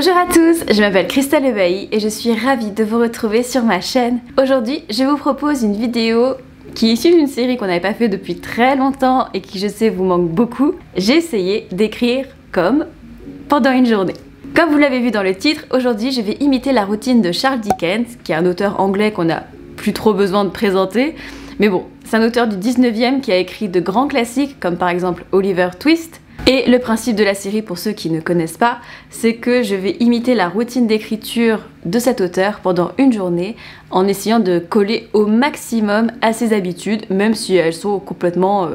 Bonjour à tous, je m'appelle Christelle Ebailly et je suis ravie de vous retrouver sur ma chaîne. Aujourd'hui, je vous propose une vidéo qui est issue d'une série qu'on n'avait pas fait depuis très longtemps et qui, je sais, vous manque beaucoup. J'ai essayé d'écrire comme pendant une journée. Comme vous l'avez vu dans le titre, aujourd'hui je vais imiter la routine de Charles Dickens, qui est un auteur anglais qu'on n'a plus trop besoin de présenter. Mais bon, c'est un auteur du 19e qui a écrit de grands classiques comme par exemple Oliver Twist. Et le principe de la série, pour ceux qui ne connaissent pas, c'est que je vais imiter la routine d'écriture de cet auteur pendant une journée en essayant de coller au maximum à ses habitudes, même si elles sont complètement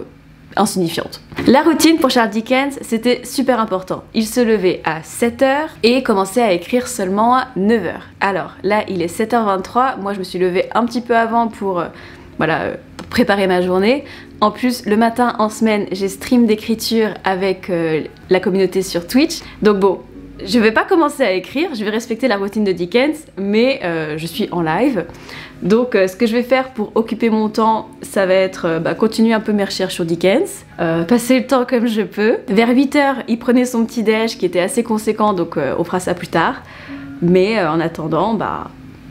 insignifiantes. La routine pour Charles Dickens, c'était super important. Il se levait à 7h et commençait à écrire seulement à 9h. Alors là, il est 7h23, moi je me suis levée un petit peu avant pour préparer ma journée. En plus, le matin en semaine, j'ai stream d'écriture avec la communauté sur Twitch. Donc bon, je vais pas commencer à écrire, je vais respecter la routine de Dickens, mais je suis en live. Donc ce que je vais faire pour occuper mon temps, ça va être continuer un peu mes recherches sur Dickens, passer le temps comme je peux. Vers 8h, il prenait son petit déj qui était assez conséquent, donc on fera ça plus tard. Mais en attendant,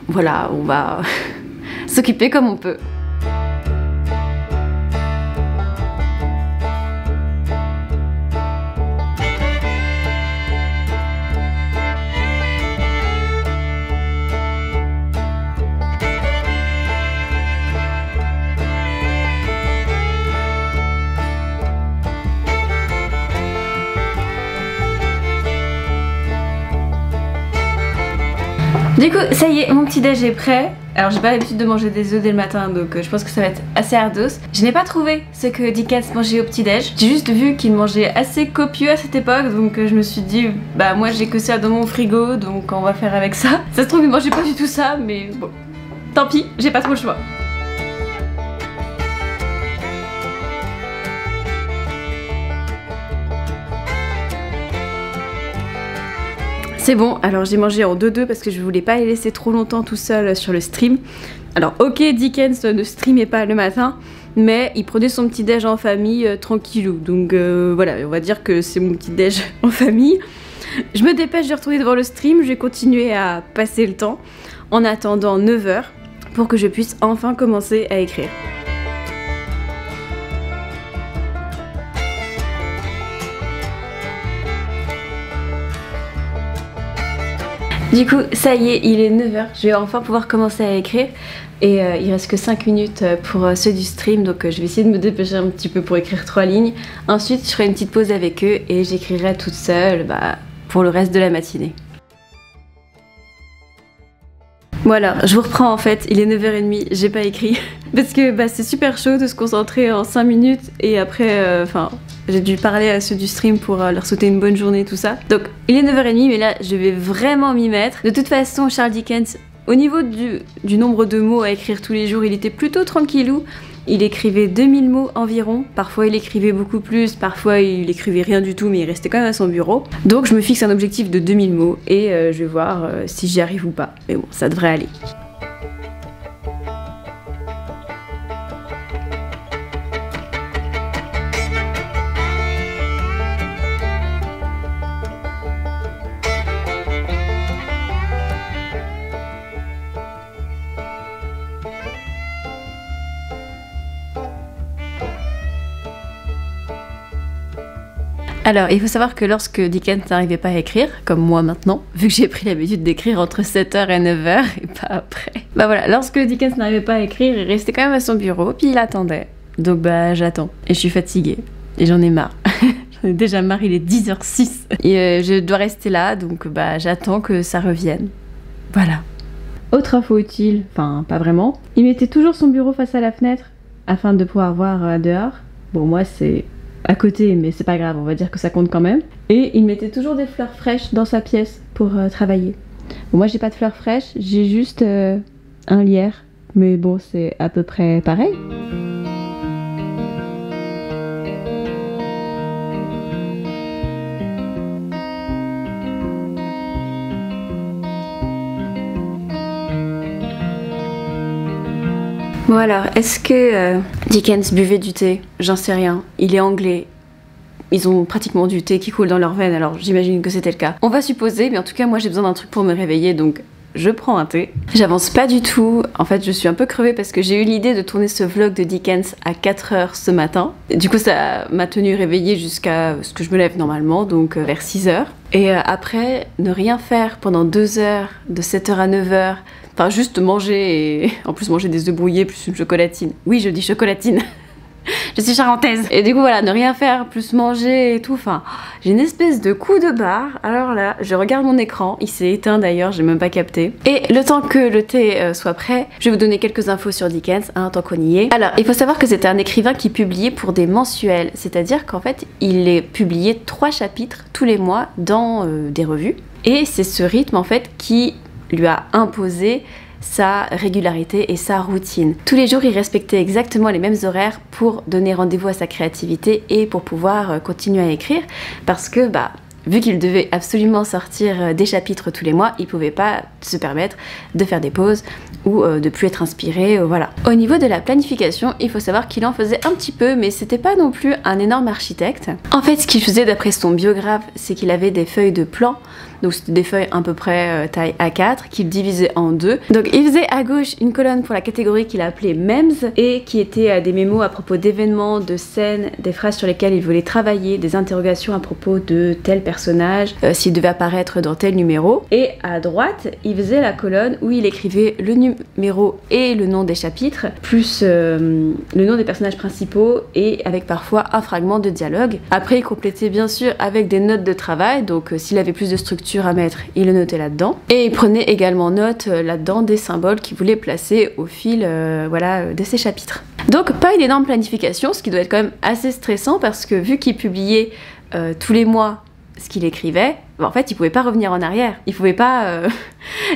voilà, on va s'occuper comme on peut. Du coup, ça y est, mon petit déj est prêt. Alors j'ai pas l'habitude de manger des œufs dès le matin, donc je pense que ça va être assez ardos. Je n'ai pas trouvé ce que Dickens mangeait au petit déj. J'ai juste vu qu'il mangeait assez copieux à cette époque, donc je me suis dit, moi j'ai que ça dans mon frigo, donc on va faire avec ça. Ça se trouve il mangeait pas du tout ça, mais bon, tant pis, j'ai pas trop le choix. C'est bon, alors j'ai mangé en 2-2 parce que je voulais pas les laisser trop longtemps tout seul sur le stream. Alors ok, Dickens ne streamait pas le matin, mais il prenait son petit déj en famille tranquillou. Donc voilà, on va dire que c'est mon petit déj en famille. Je me dépêche de retourner devant le stream, je vais continuer à passer le temps en attendant 9h pour que je puisse enfin commencer à écrire. Du coup, ça y est, il est 9h, je vais enfin pouvoir commencer à écrire et il reste que 5 minutes pour ceux du stream, donc je vais essayer de me dépêcher un petit peu pour écrire 3 lignes. Ensuite, je ferai une petite pause avec eux et j'écrirai toute seule pour le reste de la matinée. Voilà, je vous reprends en fait, il est 9h30, j'ai pas écrit parce que c'est super chaud de se concentrer en 5 minutes et après, j'ai dû parler à ceux du stream pour leur souhaiter une bonne journée, tout ça. Donc il est 9h30, mais là je vais vraiment m'y mettre. De toute façon, Charles Dickens, au niveau du nombre de mots à écrire tous les jours, il était plutôt tranquillou. Il écrivait 2000 mots environ, parfois il écrivait beaucoup plus, parfois il écrivait rien du tout mais il restait quand même à son bureau. Donc je me fixe un objectif de 2000 mots et je vais voir si j'y arrive ou pas. Mais bon, ça devrait aller. Alors, il faut savoir que lorsque Dickens n'arrivait pas à écrire, comme moi maintenant, vu que j'ai pris l'habitude d'écrire entre 7h et 9h et pas après, lorsque Dickens n'arrivait pas à écrire, il restait quand même à son bureau, puis il attendait. Donc j'attends, et je suis fatiguée, et j'en ai marre. J'en ai déjà marre, il est 10h06. Et je dois rester là, donc j'attends que ça revienne. Voilà. Autre info utile, pas vraiment, il mettait toujours son bureau face à la fenêtre, afin de pouvoir voir dehors. Bon, moi c'est à côté, mais c'est pas grave, on va dire que ça compte quand même. Et il mettait toujours des fleurs fraîches dans sa pièce pour travailler. Bon, moi j'ai pas de fleurs fraîches, j'ai juste un lierre, mais bon c'est à peu près pareil. Bon alors, est-ce que Dickens buvait du thé? J'en sais rien. Il est anglais. ils ont pratiquement du thé qui coule dans leurs veines, alors j'imagine que c'était le cas. On va supposer, mais en tout cas moi j'ai besoin d'un truc pour me réveiller, donc je prends un thé. J'avance pas du tout, en fait je suis un peu crevée parce que j'ai eu l'idée de tourner ce vlog de Dickens à 4 h ce matin. Du coup ça m'a tenue réveillée jusqu'à ce que je me lève normalement, donc vers 6 h. Et après, ne rien faire pendant 2 heures, de 7 h à 9 h, enfin juste manger et en plus manger des œufs brouillés plus une chocolatine. Oui, je dis chocolatine. Je suis charentaise. Et du coup voilà, ne rien faire, plus manger et tout, enfin, j'ai une espèce de coup de barre. Alors là, je regarde mon écran, il s'est éteint d'ailleurs, j'ai même pas capté. Et le temps que le thé soit prêt, je vais vous donner quelques infos sur Dickens, hein, tant qu'on y est. Alors, il faut savoir que c'était un écrivain qui publiait pour des mensuels, c'est-à-dire qu'en fait, il est publié 3 chapitres tous les mois dans des revues. Et c'est ce rythme en fait qui lui a imposé sa régularité et sa routine. Tous les jours, il respectait exactement les mêmes horaires pour donner rendez-vous à sa créativité et pour pouvoir continuer à écrire parce que vu qu'il devait absolument sortir des chapitres tous les mois, il pouvait pas se permettre de faire des pauses ou de plus être inspiré, voilà. Au niveau de la planification, il faut savoir qu'il en faisait un petit peu, mais c'était pas non plus un énorme architecte. En fait, ce qu'il faisait d'après son biographe, c'est qu'il avait des feuilles de plan, donc c'était des feuilles à peu près taille A4, qu'il divisait en 2. Donc il faisait à gauche une colonne pour la catégorie qu'il appelait Memes, et qui était des mémos à propos d'événements, de scènes, des phrases sur lesquelles il voulait travailler, des interrogations à propos de tel personnage, s'il devait apparaître dans tel numéro. Et à droite, il faisait la colonne où il écrivait le numéro et le nom des chapitres, plus le nom des personnages principaux et avec parfois un fragment de dialogue. Après, il complétait bien sûr avec des notes de travail, donc s'il avait plus de structure à mettre, il le notait là-dedans. Et il prenait également note là-dedans des symboles qu'il voulait placer au fil voilà, de ses chapitres. Donc pas une énorme planification, ce qui doit être quand même assez stressant parce que vu qu'il publiait tous les mois ce qu'il écrivait, en fait il pouvait pas revenir en arrière, il pouvait pas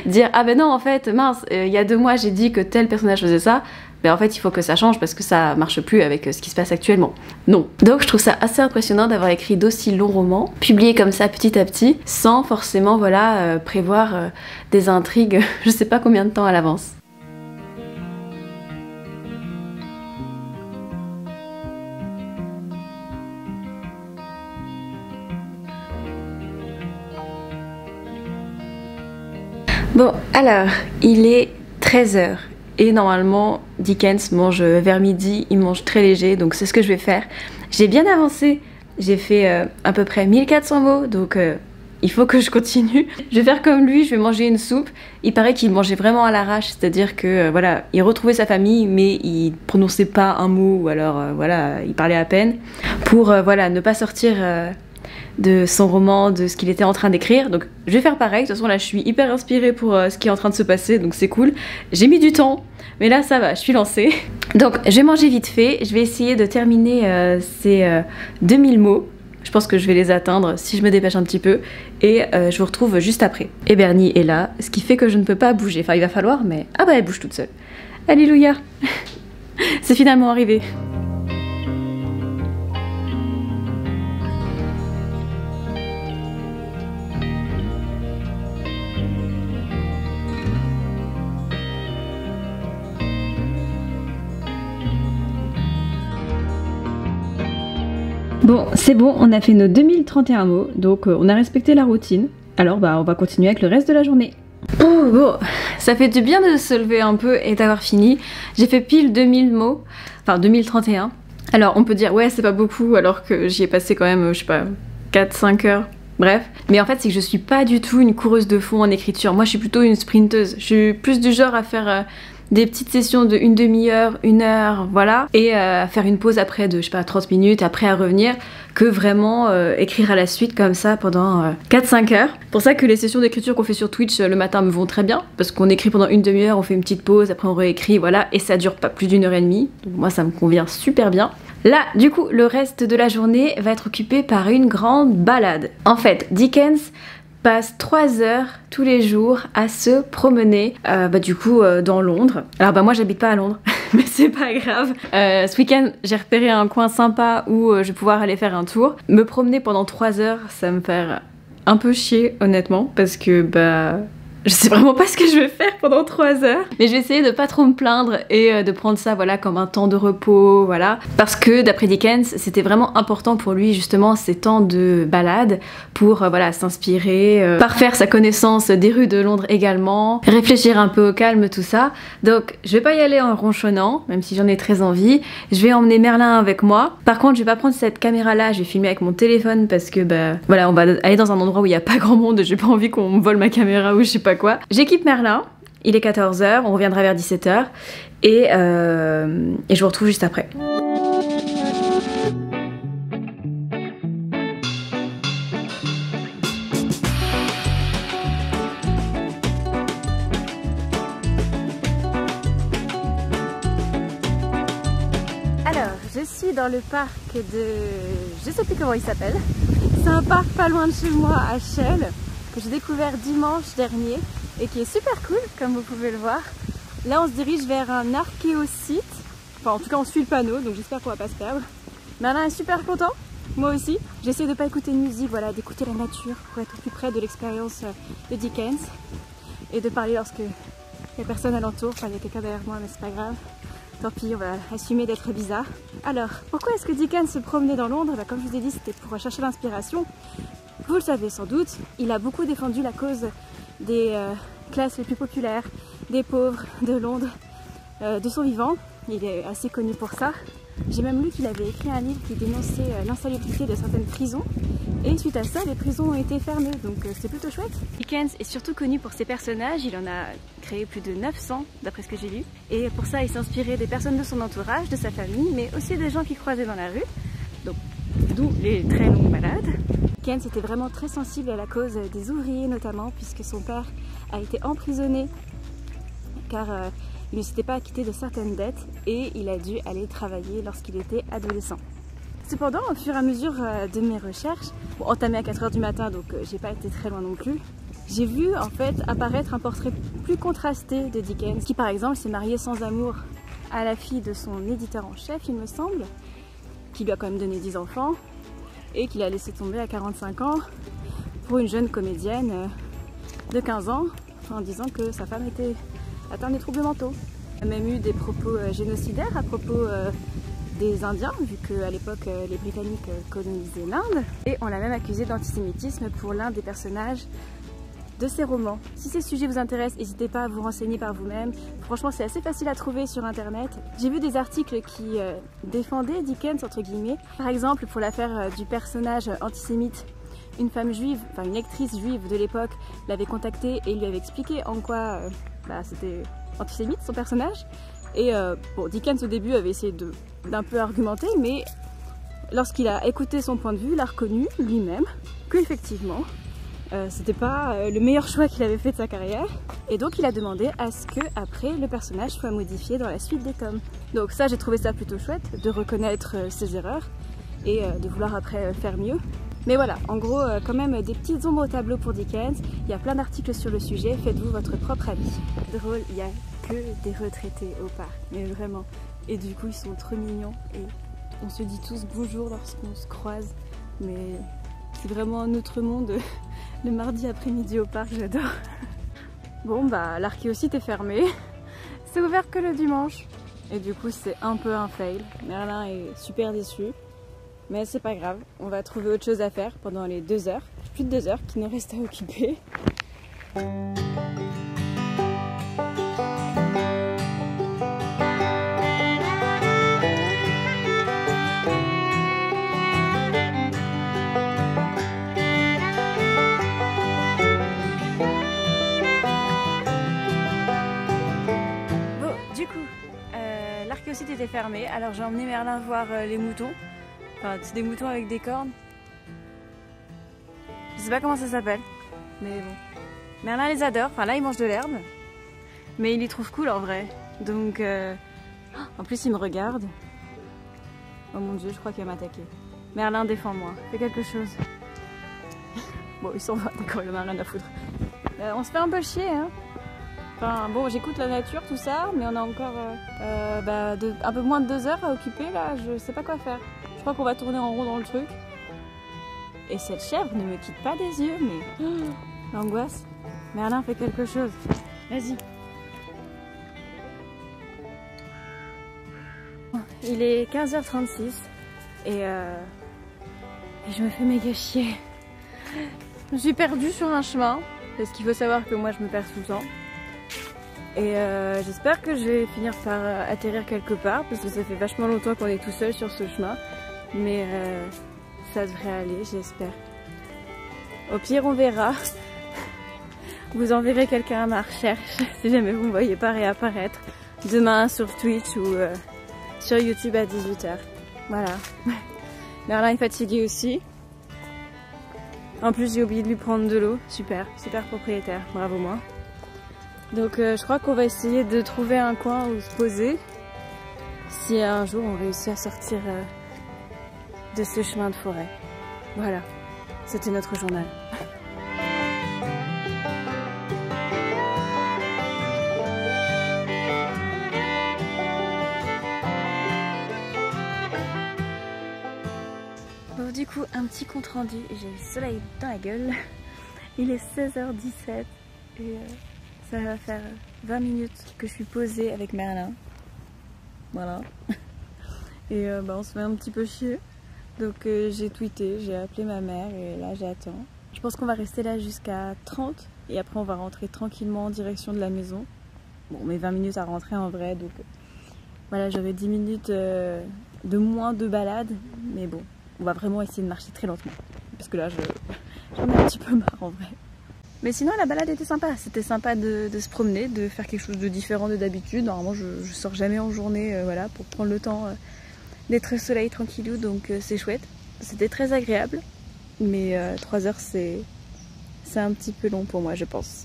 dire ah ben non en fait mince il y a 2 mois j'ai dit que tel personnage faisait ça, mais en fait il faut que ça change parce que ça marche plus avec ce qui se passe actuellement. Non. Donc je trouve ça assez impressionnant d'avoir écrit d'aussi longs romans, publiés comme ça petit à petit, sans forcément voilà prévoir des intrigues je sais pas combien de temps à l'avance. Bon, alors, il est 13 h et normalement Dickens mange vers midi, il mange très léger, donc c'est ce que je vais faire. J'ai bien avancé, j'ai fait à peu près 1400 mots, donc il faut que je continue. Je vais faire comme lui, je vais manger une soupe. Il paraît qu'il mangeait vraiment à l'arrache, c'est-à-dire que voilà, il retrouvait sa famille, mais il prononçait pas un mot, ou alors voilà, il parlait à peine, pour voilà, ne pas sortir de son roman, de ce qu'il était en train d'écrire. Donc je vais faire pareil, de toute façon là je suis hyper inspirée pour ce qui est en train de se passer, donc c'est cool. J'ai mis du temps, mais là ça va, je suis lancée. Donc je vais manger vite fait, je vais essayer de terminer ces 2000 mots. Je pense que je vais les atteindre si je me dépêche un petit peu, et je vous retrouve juste après. Et Bernie est là, ce qui fait que je ne peux pas bouger, enfin il va falloir, mais ah bah elle bouge toute seule. Alléluia. C'est finalement arrivé. Bon, c'est bon, on a fait nos 2031 mots, donc on a respecté la routine. Alors on va continuer avec le reste de la journée. Oh, bon, ça fait du bien de se lever un peu et d'avoir fini. J'ai fait pile 2000 mots, enfin 2031. Alors on peut dire ouais c'est pas beaucoup alors que j'y ai passé quand même, je sais pas, 4-5 heures. Bref, mais en fait c'est que je suis pas du tout une coureuse de fond en écriture. Moi je suis plutôt une sprinteuse. Je suis plus du genre à faire des petites sessions de une demi-heure, 1 heure, voilà, et faire une pause après de, je sais pas, 30 minutes, après à revenir, que vraiment écrire à la suite comme ça pendant 4-5 heures. Pour ça que les sessions d'écriture qu'on fait sur Twitch le matin me vont très bien, parce qu'on écrit pendant une demi-heure, on fait une petite pause, après on réécrit, voilà, et ça dure pas plus d'1 heure et demie, donc moi ça me convient super bien. Là, du coup, le reste de la journée va être occupé par une grande balade. En fait, Dickens passe 3 heures tous les jours à se promener du coup dans Londres. Alors moi j'habite pas à Londres mais c'est pas grave. Ce week-end j'ai repéré un coin sympa où je vais pouvoir aller faire un tour. Me promener pendant 3 heures ça me fait un peu chier honnêtement parce que Je sais vraiment pas ce que je vais faire pendant 3 heures, mais je vais essayer de pas trop me plaindre et de prendre ça voilà comme un temps de repos, voilà. Parce que d'après Dickens, c'était vraiment important pour lui justement ces temps de balade pour voilà s'inspirer, parfaire sa connaissance des rues de Londres également, réfléchir un peu au calme, tout ça. Donc je vais pas y aller en ronchonnant, même si j'en ai très envie. Je vais emmener Merlin avec moi. Par contre, je vais pas prendre cette caméra là, je vais filmer avec mon téléphone parce que bah voilà, on va aller dans un endroit où il y a pas grand monde, j'ai pas envie qu'on me vole ma caméra ou je sais pas quoi. J'équipe Merlin, il est 14 h, on reviendra vers 17 h et je vous retrouve juste après. Alors, je suis dans le parc de... je sais plus comment il s'appelle. C'est un parc pas loin de chez moi à Chelles, que j'ai découvert dimanche dernier et qui est super cool comme vous pouvez le voir. Là on se dirige vers un archéosite, enfin en tout cas on suit le panneau donc j'espère qu'on va pas se perdre. Merlin est super content, moi aussi. J'essaie de pas écouter de musique, voilà, d'écouter la nature pour être plus près de l'expérience de Dickens et de parler lorsque il y a personne alentour, enfin il y a quelqu'un derrière moi mais c'est pas grave. Tant pis, on va assumer d'être bizarre. Alors, pourquoi est-ce que Dickens se promenait dans Londres? Bah, comme je vous ai dit, c'était pour chercher l'inspiration. Vous le savez sans doute, il a beaucoup défendu la cause des classes les plus populaires, des pauvres de Londres, de son vivant. Il est assez connu pour ça. J'ai même lu qu'il avait écrit un livre qui dénonçait l'insalubrité de certaines prisons. Et suite à ça, les prisons ont été fermées, donc c'est plutôt chouette. Dickens est surtout connu pour ses personnages, il en a créé plus de 900 d'après ce que j'ai lu. Et pour ça, il s'inspirait des personnes de son entourage, de sa famille, mais aussi des gens qu'il croisait dans la rue. Donc, d'où les très longues balades. Dickens était vraiment très sensible à la cause des ouvriers notamment, puisque son père a été emprisonné car il ne s'était pas acquitté de certaines dettes et il a dû aller travailler lorsqu'il était adolescent. Cependant, au fur et à mesure de mes recherches, entamées à 4 h du matin, donc j'ai pas été très loin non plus, j'ai vu en fait apparaître un portrait plus contrasté de Dickens, qui par exemple s'est marié sans amour à la fille de son éditeur en chef, il me semble, qui lui a quand même donné 10 enfants, et qu'il a laissé tomber à 45 ans pour une jeune comédienne de 15 ans, en disant que sa femme était atteinte de troubles mentaux. Il a même eu des propos génocidaires à propos des Indiens, vu qu'à l'époque les Britanniques colonisaient l'Inde, et on l'a même accusé d'antisémitisme pour l'un des personnages de ses romans. Si ces sujets vous intéressent, n'hésitez pas à vous renseigner par vous-même. Franchement, c'est assez facile à trouver sur internet. J'ai vu des articles qui défendaient Dickens, entre guillemets. Par exemple, pour l'affaire du personnage antisémite, une femme juive, enfin une lectrice juive de l'époque l'avait contacté et lui avait expliqué en quoi c'était antisémite son personnage. Et bon, Dickens au début avait essayé d'un peu argumenter, mais lorsqu'il a écouté son point de vue, il a reconnu lui-même qu'effectivement c'était pas le meilleur choix qu'il avait fait de sa carrière, et donc il a demandé à ce que après le personnage soit modifié dans la suite des tomes. Donc ça, j'ai trouvé ça plutôt chouette de reconnaître ses erreurs et de vouloir après faire mieux. Mais voilà, en gros, quand même des petites ombres au tableau pour Dickens. Il y a plein d'articles sur le sujet, faites-vous votre propre avis. Drôle, il y a que des retraités au parc, mais vraiment. Et du coup, ils sont trop mignons et on se dit tous bonjour lorsqu'on se croise, mais c'est vraiment un autre monde. Le mardi après-midi au parc, j'adore. Bon bah, l'archéosite est fermé. C'est ouvert que le dimanche. Et du coup, c'est un peu un fail. Merlin est super déçu. Mais c'est pas grave, on va trouver autre chose à faire pendant les 2 heures, plus de 2 heures qui nous restent à occuper. Bon, du coup, l'archéosite était fermé, alors j'ai emmené Merlin voir les moutons. Enfin, c'est des moutons avec des cornes. Je sais pas comment ça s'appelle, mais bon. Merlin les adore, enfin là il mange de l'herbe, mais il les trouve cool en vrai. Donc, en plus il me regarde. Oh mon dieu, je crois qu'il va m'attaquer. Merlin, défends-moi, fais quelque chose. Bon, il s'en va, d'accord, il en a rien à foutre. On se fait un peu chier, hein. Enfin bon, j'écoute la nature, tout ça, mais on a encore un peu moins de 2 heures à occuper là, je sais pas quoi faire. Je crois qu'on va tourner en rond dans le truc. Et cette chèvre ne me quitte pas des yeux, mais l'angoisse. Merlin fait quelque chose. Vas-y. Il est 15h36 et je me fais méga chier. Je me suis perdue sur un chemin parce qu'il faut savoir que moi je me perds tout le temps. Et j'espère que je vais finir par atterrir quelque part parce que ça fait vachement longtemps qu'on est tout seul sur ce chemin. Mais ça devrait aller, j'espère. Au pire, on verra. Vous enverrez quelqu'un à ma recherche si jamais vous ne me voyez pas réapparaître demain sur Twitch ou sur YouTube à 18h. Voilà. Merlin est fatigué aussi. En plus, j'ai oublié de lui prendre de l'eau. Super, super propriétaire. Bravo moi. Donc je crois qu'on va essayer de trouver un coin où se poser si un jour on réussit à sortir de ce chemin de forêt. Voilà, c'était notre journal. Bon, du coup, un petit compte rendu, j'ai le soleil dans la gueule. Il est 16h17 et ça va faire 20 minutes que je suis posée avec Merlin. Voilà. Et on se fait un petit peu chier. Donc j'ai tweeté, j'ai appelé ma mère et là j'attends. Je pense qu'on va rester là jusqu'à 30 et après on va rentrer tranquillement en direction de la maison. Bon, mais 20 minutes à rentrer en vrai, donc voilà, j'aurai 10 minutes de moins de balade. Mais bon, on va vraiment essayer de marcher très lentement. Parce que là, j'en ai un petit peu marre en vrai. Mais sinon la balade était sympa, c'était sympa de se promener, de faire quelque chose de différent de d'habitude. Normalement je sors jamais en journée voilà, pour prendre le temps d'être au soleil tranquillou, donc c'est chouette. C'était très agréable, mais 3 heures c'est un petit peu long pour moi je pense.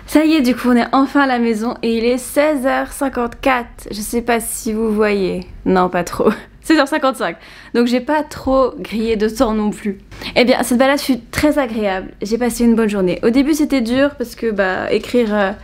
Ça y est, du coup on est enfin à la maison et il est 16h54, je sais pas si vous voyez, non pas trop. 16h55, donc j'ai pas trop grillé de temps non plus. Eh bien cette balade fut très agréable, j'ai passé une bonne journée. Au début c'était dur parce que écrire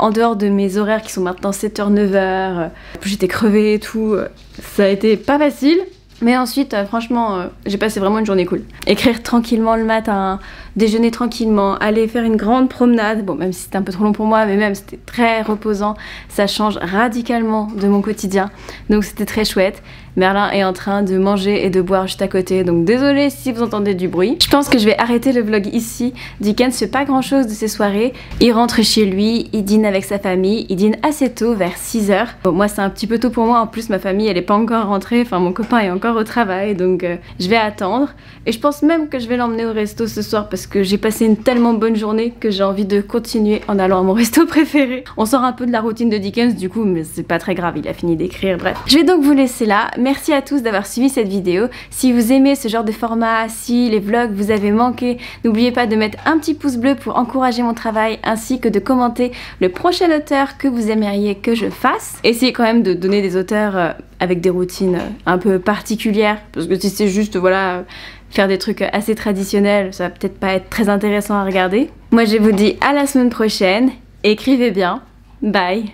en dehors de mes horaires qui sont maintenant 7h, 9h, j'étais crevée et tout, ça a été pas facile. Mais ensuite, franchement, j'ai passé vraiment une journée cool. Écrire tranquillement le matin, déjeuner tranquillement, aller faire une grande promenade. Bon, même si c'était un peu trop long pour moi, mais même c'était très reposant. Ça change radicalement de mon quotidien. Donc c'était très chouette. Merlin est en train de manger et de boire juste à côté. Donc désolée si vous entendez du bruit. Je pense que je vais arrêter le vlog ici. Dickens fait pas grand chose de ses soirées. Il rentre chez lui, il dîne avec sa famille. Il dîne assez tôt, vers 6h. Bon, moi c'est un petit peu tôt pour moi. En plus ma famille elle est pas encore rentrée. Enfin mon copain est encore au travail, donc je vais attendre. Et je pense même que je vais l'emmener au resto ce soir parce que j'ai passé une tellement bonne journée que j'ai envie de continuer en allant à mon resto préféré. On sort un peu de la routine de Dickens du coup, mais c'est pas très grave, il a fini d'écrire, bref. Je vais donc vous laisser là. Merci à tous d'avoir suivi cette vidéo. Si vous aimez ce genre de format, si les vlogs vous avez manqué, n'oubliez pas de mettre un petit pouce bleu pour encourager mon travail ainsi que de commenter le prochain auteur que vous aimeriez que je fasse. Essayez quand même de donner des auteurs avec des routines un peu particulières parce que si c'est juste voilà faire des trucs assez traditionnels, ça va peut-être pas être très intéressant à regarder. Moi je vous dis à la semaine prochaine, écrivez bien, bye.